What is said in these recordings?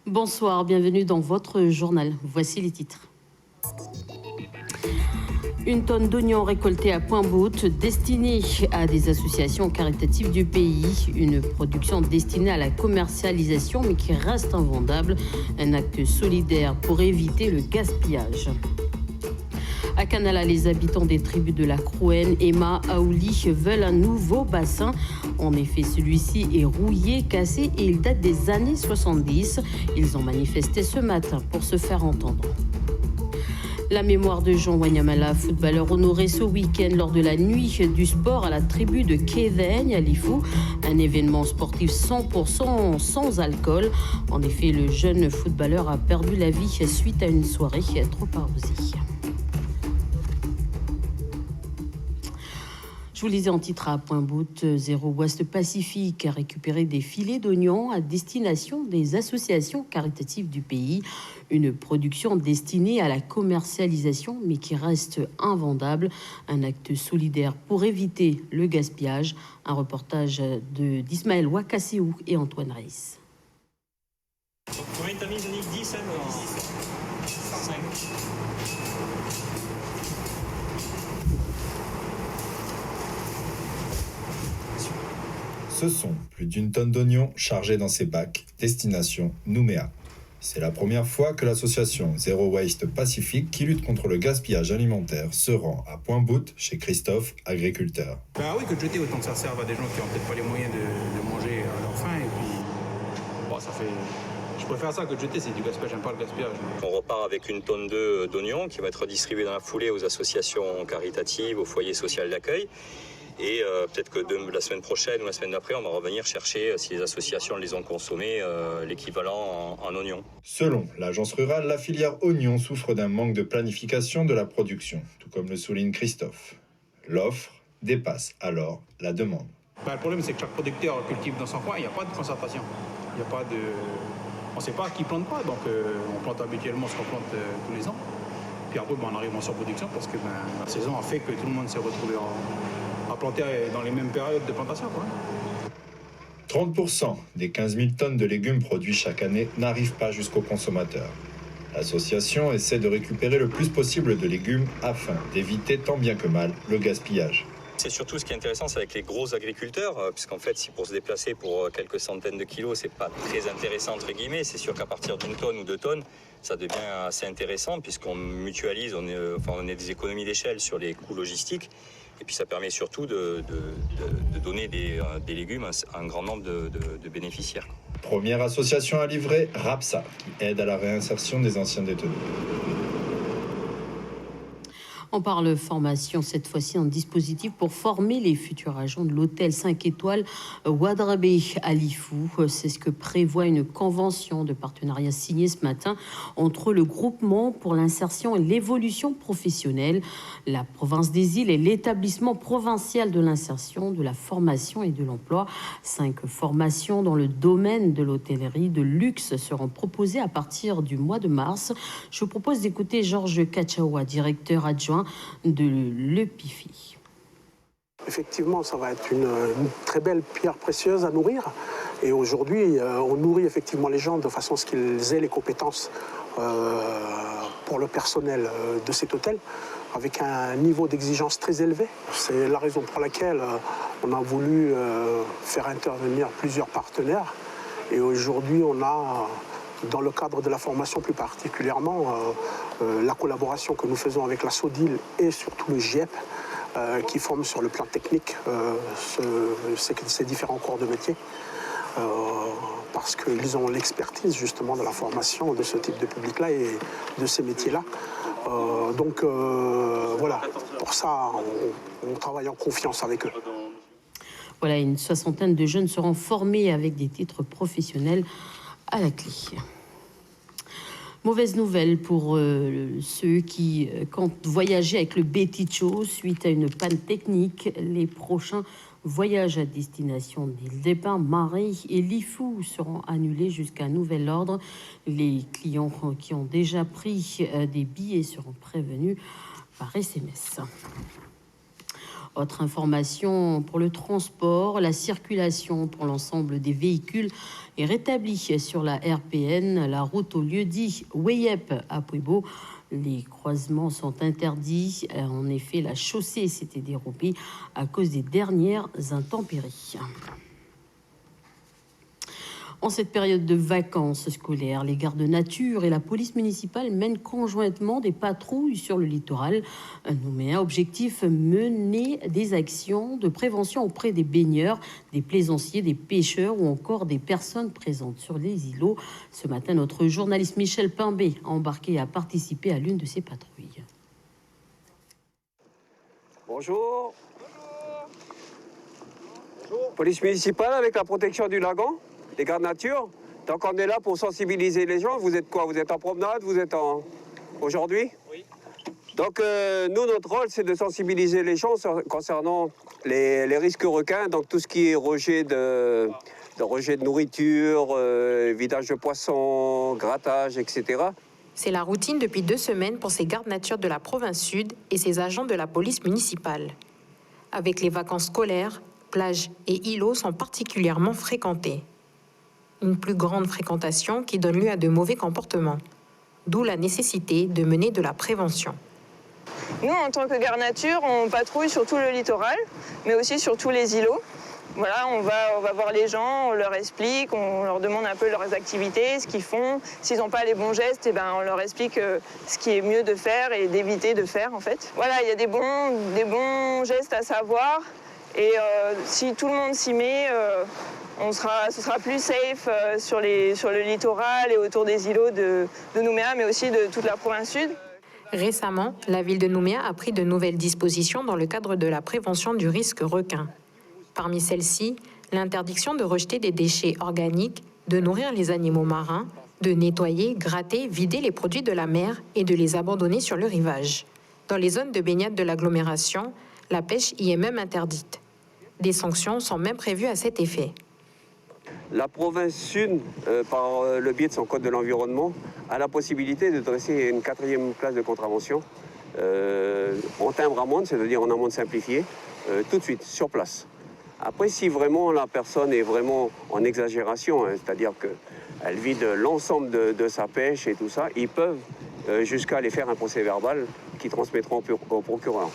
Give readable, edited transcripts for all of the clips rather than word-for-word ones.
Bonsoir, bienvenue dans votre journal. Voici les titres. Une tonne d'oignons récoltés à Pointe-Boute, destinée à des associations caritatives du pays. Une production destinée à la commercialisation, mais qui reste invendable. Un acte solidaire pour éviter le gaspillage. À Canala, les habitants des tribus de la Crouenne, Emma, Aouli veulent un nouveau bassin. En effet, celui-ci est rouillé, cassé et il date des années 70. Ils ont manifesté ce matin pour se faire entendre. La mémoire de Jean Wanyamala, footballeur honoré ce week-end lors de la nuit du sport à la tribu de Kédaigne à Lifou. Un événement sportif 100% sans alcool. En effet, le jeune footballeur a perdu la vie suite à une soirée trop arrosée. Je vous lisais en titre à Pointe-Boute, Zero Waste Pacifique a récupéré des filets d'oignons à destination des associations caritatives du pays. Une production destinée à la commercialisation, mais qui reste invendable. Un acte solidaire pour éviter le gaspillage. Un reportage d'Ismaël Wakaseou et Antoine Reis. Combien t'as mis, Denis? 10, hein? 5. Ce sont plus d'une tonne d'oignons chargés dans ces bacs, destination Nouméa. C'est la première fois que l'association Zero Waste Pacifique, qui lutte contre le gaspillage alimentaire, se rend à Pointe-Boute chez Christophe, agriculteur. Ben oui, que de jeter autant que ça serve à des gens qui n'ont peut-être pas les moyens de manger à leur faim. Et puis, bon, ça fait... Je préfère ça que de jeter, c'est du gaspillage, j'aime pas le gaspillage. On repart avec une tonne d'oignons qui va être distribuée dans la foulée aux associations caritatives, aux foyers sociaux d'accueil. Et peut-être que la semaine prochaine ou la semaine d'après, on va revenir chercher, si les associations les ont consommés, l'équivalent en oignons. Selon l'agence rurale, la filière oignons souffre d'un manque de planification de la production, tout comme le souligne Christophe. L'offre dépasse alors la demande. Ben, le problème, c'est que chaque producteur cultive dans son coin, il n'y a pas de concentration. Il n'y a pas de... On ne sait pas qui plante quoi, donc on plante habituellement ce qu'on plante tous les ans. Puis après, on arrive en surproduction parce que la saison a fait que tout le monde s'est retrouvé à planter dans les mêmes périodes de plantation, quoi. 30% des 15 000 tonnes de légumes produits chaque année n'arrivent pas jusqu'aux consommateurs. L'association essaie de récupérer le plus possible de légumes afin d'éviter tant bien que mal le gaspillage. C'est surtout ce qui est intéressant, c'est avec les gros agriculteurs, puisqu'en fait, si pour se déplacer pour quelques centaines de kilos, c'est pas très intéressant, entre guillemets, c'est sûr qu'à partir d'une tonne ou 2 tonnes, ça devient assez intéressant, puisqu'on mutualise, on a des économies d'échelle sur les coûts logistiques. Et puis ça permet surtout de donner des légumes à un grand nombre de bénéficiaires. Première association à livrer, Rapsa, qui aide à la réinsertion des anciens détenus. On parle formation, cette fois-ci un dispositif pour former les futurs agents de l'hôtel 5 étoiles Ouadrabé à Lifou. C'est ce que prévoit une convention de partenariat signée ce matin entre le groupement pour l'insertion et l'évolution professionnelle, la province des îles et l'établissement provincial de l'insertion, de la formation et de l'emploi. 5 formations dans le domaine de l'hôtellerie de luxe seront proposées à partir du mois de mars. Je vous propose d'écouter Georges Kachawa, directeur adjoint de l'EPIFI. Effectivement, ça va être une très belle pierre précieuse à nourrir. Et aujourd'hui, on nourrit effectivement les gens de façon à ce qu'ils aient les compétences pour le personnel de cet hôtel, avec un niveau d'exigence très élevé. C'est la raison pour laquelle on a voulu faire intervenir plusieurs partenaires. Et aujourd'hui, on a, dans le cadre de la formation plus particulièrement, la collaboration que nous faisons avec la SODIL et surtout le GIEP, qui forment sur le plan technique ces différents corps de métier. parce qu'ils ont l'expertise justement de la formation de ce type de public-là et de ces métiers-là. Donc voilà, pour ça, on travaille en confiance avec eux. Voilà, une soixantaine de jeunes seront formés avec des titres professionnels à la clé. Mauvaise nouvelle pour ceux qui comptent voyager avec le Betty-Cho suite à une panne technique. Les prochains voyages à destination d'Île-des-Pins, Marie et Lifou seront annulés jusqu'à nouvel ordre. Les clients qui ont déjà pris des billets seront prévenus par SMS. Autre information pour le transport, la circulation pour l'ensemble des véhicules est rétablie sur la RPN, la route au lieu-dit Weyep à Puebo. Les croisements sont interdits. En effet, la chaussée s'était dérobée à cause des dernières intempéries. En cette période de vacances scolaires, les gardes nature et la police municipale mènent conjointement des patrouilles sur le littoral. Nouméa, objectif mener des actions de prévention auprès des baigneurs, des plaisanciers, des pêcheurs ou encore des personnes présentes sur les îlots. Ce matin, notre journaliste Michel Pimbé a embarqué et a participé à l'une de ces patrouilles. Bonjour. Bonjour. Police municipale avec la protection du lagon. Les gardes nature, donc on est là pour sensibiliser les gens. Vous êtes quoi? Vous êtes en promenade? Vous êtes en... Aujourd'hui? Oui. Donc nous, notre rôle, c'est de sensibiliser les gens concernant les risques requins, donc tout ce qui est rejet de nourriture, vidage de poissons, grattage, etc. C'est la routine depuis 2 semaines pour ces gardes nature de la province sud et ces agents de la police municipale. Avec les vacances scolaires, plages et îlots sont particulièrement fréquentés. Une plus grande fréquentation qui donne lieu à de mauvais comportements. D'où la nécessité de mener de la prévention. Nous, en tant que garde nature, on patrouille sur tout le littoral, mais aussi sur tous les îlots. Voilà, on va voir les gens, on leur explique, on leur demande un peu leurs activités, ce qu'ils font. S'ils n'ont pas les bons gestes, on leur explique ce qui est mieux de faire et d'éviter de faire, en fait. Voilà, il y a des bons gestes à savoir. Et si tout le monde s'y met, ce sera plus safe sur le littoral et autour des îlots de Nouméa, mais aussi de toute la province sud. Récemment, la ville de Nouméa a pris de nouvelles dispositions dans le cadre de la prévention du risque requin. Parmi celles-ci, l'interdiction de rejeter des déchets organiques, de nourrir les animaux marins, de nettoyer, gratter, vider les produits de la mer et de les abandonner sur le rivage. Dans les zones de baignade de l'agglomération, la pêche y est même interdite. Des sanctions sont même prévues à cet effet. La province sud, par le biais de son code de l'environnement, a la possibilité de dresser une 4e classe de contravention en timbre-amende, c'est-à-dire en amende simplifiée, tout de suite, sur place. Après, si vraiment la personne est vraiment en exagération, c'est-à-dire qu'elle vide l'ensemble de sa pêche et tout ça, ils peuvent jusqu'à aller faire un procès verbal qu'ils transmettront au procureur.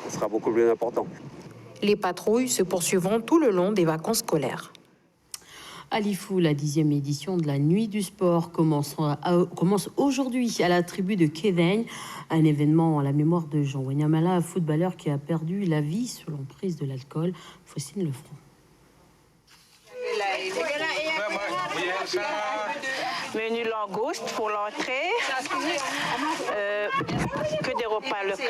Ce sera beaucoup plus important. Les patrouilles se poursuivront tout le long des vacances scolaires. À Lifou, la 10e édition de la Nuit du Sport commence aujourd'hui à la tribu de Kédaigne, un événement à la mémoire de Jean Wanyamala, un footballeur qui a perdu la vie sous l'emprise de l'alcool. Faustine Lefranc. Menu langouste pour l'entrée, que des repas locaux,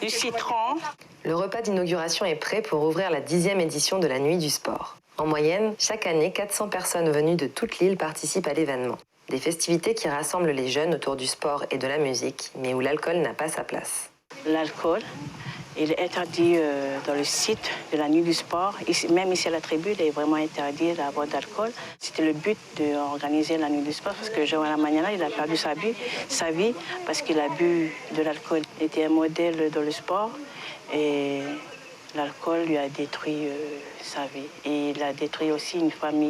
du citron. Le repas d'inauguration est prêt pour ouvrir la 10e édition de la Nuit du Sport. En moyenne, chaque année, 400 personnes venues de toute l'île participent à l'événement. Des festivités qui rassemblent les jeunes autour du sport et de la musique, mais où l'alcool n'a pas sa place. L'alcool, il est interdit dans le site de la Nuit du Sport. Même ici à la tribu, il est vraiment interdit d'avoir d'alcool. C'était le but d'organiser la Nuit du Sport parce que Jean Wanyamala, il a perdu sa vie parce qu'il a bu de l'alcool. Il était un modèle dans le sport et l'alcool lui a détruit sa vie. Et il a détruit aussi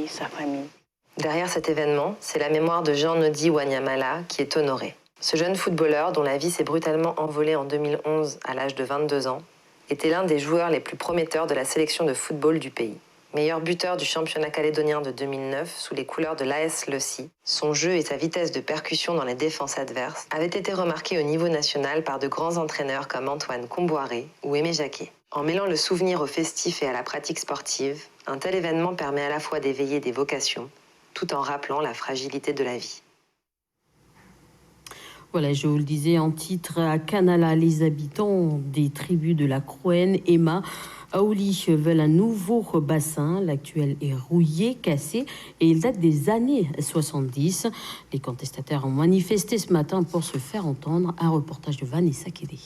sa famille. Derrière cet événement, c'est la mémoire de Jean-Nodi Wanyamala qui est honorée. Ce jeune footballeur, dont la vie s'est brutalement envolée en 2011 à l'âge de 22 ans, était l'un des joueurs les plus prometteurs de la sélection de football du pays. Meilleur buteur du championnat calédonien de 2009 sous les couleurs de l'AS Lecy, son jeu et sa vitesse de percussion dans les défenses adverses avaient été remarqués au niveau national par de grands entraîneurs comme Antoine Comboiré ou Aimé Jacquet. En mêlant le souvenir au festif et à la pratique sportive, un tel événement permet à la fois d'éveiller des vocations, tout en rappelant la fragilité de la vie. Voilà, je vous le disais en titre, à Kanala, les habitants des tribus de la Croène, Emma, Aouli veulent un nouveau bassin. L'actuel est rouillé, cassé et il date des années 70. Les contestataires ont manifesté ce matin pour se faire entendre. Un reportage de Vanessa Kédé.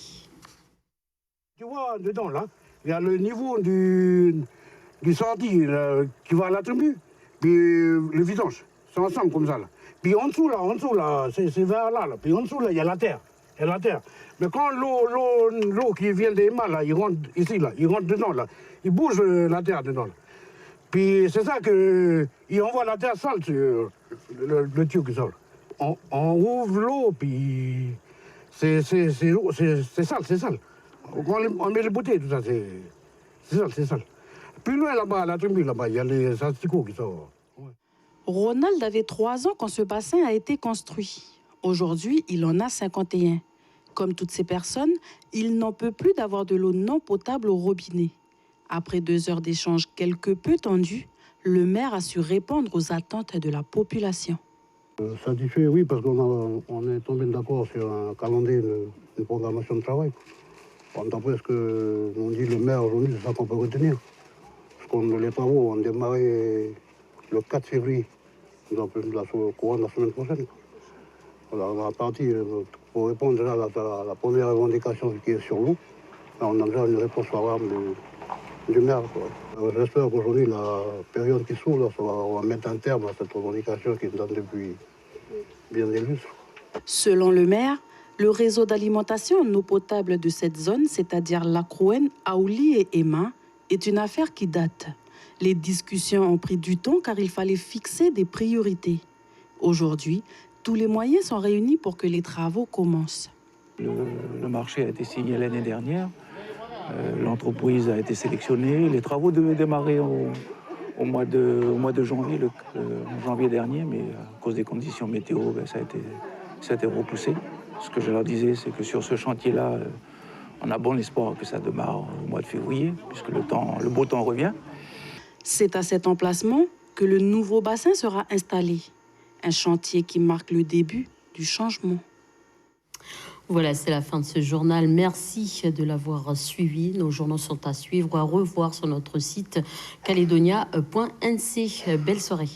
Tu vois, dedans, là, il y a le niveau du sorti qui va à la tribu, puis le vidange. C'est ensemble comme ça, là. Puis en dessous, là, c'est vers là, là. Puis en dessous, là, il y a la terre. Mais quand l'eau qui vient des mâts, là, il rentre ici, là, il rentre dedans, là. Il bouge la terre dedans, là. Puis c'est ça qu'il envoie la terre sale sur le tuyau qui sort. On ouvre l'eau, puis c'est sale. On met les bouteilles, tout ça, c'est sale. Plus loin, là-bas, à la tribu, là-bas, il y a les asticots qui sortent. Ronald avait 3 ans quand ce bassin a été construit. Aujourd'hui, il en a 51. Comme toutes ces personnes, il n'en peut plus d'avoir de l'eau non potable au robinet. Après 2 heures d'échange quelque peu tendus, le maire a su répondre aux attentes de la population. Satisfait, oui, parce qu'on est tombé d'accord sur un calendrier, une programmation de travail. D'après ce que nous dit le maire aujourd'hui, c'est ça qu'on peut retenir. Parce que les travaux ont démarré le 4 février. Au courant de la semaine prochaine. On a parti pour répondre déjà à la première revendication qui est sur l'eau. On a déjà une réponse favorable du maire. J'espère qu'aujourd'hui, la période qui s'ouvre, on va mettre un terme à cette revendication qui date depuis bien des lustres. Selon le maire, le réseau d'alimentation en eau potable de cette zone, c'est-à-dire la Croène, Aouli et Emma, est une affaire qui date. Les discussions ont pris du temps car il fallait fixer des priorités. Aujourd'hui, tous les moyens sont réunis pour que les travaux commencent. Le marché a été signé l'année dernière. L'entreprise a été sélectionnée. Les travaux devaient démarrer au mois de janvier, janvier dernier, mais à cause des conditions météo, ça a été repoussé. Ce que je leur disais, c'est que sur ce chantier-là, on a bon espoir que ça démarre au mois de février, puisque le beau temps revient. C'est à cet emplacement que le nouveau bassin sera installé. Un chantier qui marque le début du changement. Voilà, c'est la fin de ce journal. Merci de l'avoir suivi. Nos journaux sont à suivre ou à revoir sur notre site caledonia.nc. Belle soirée.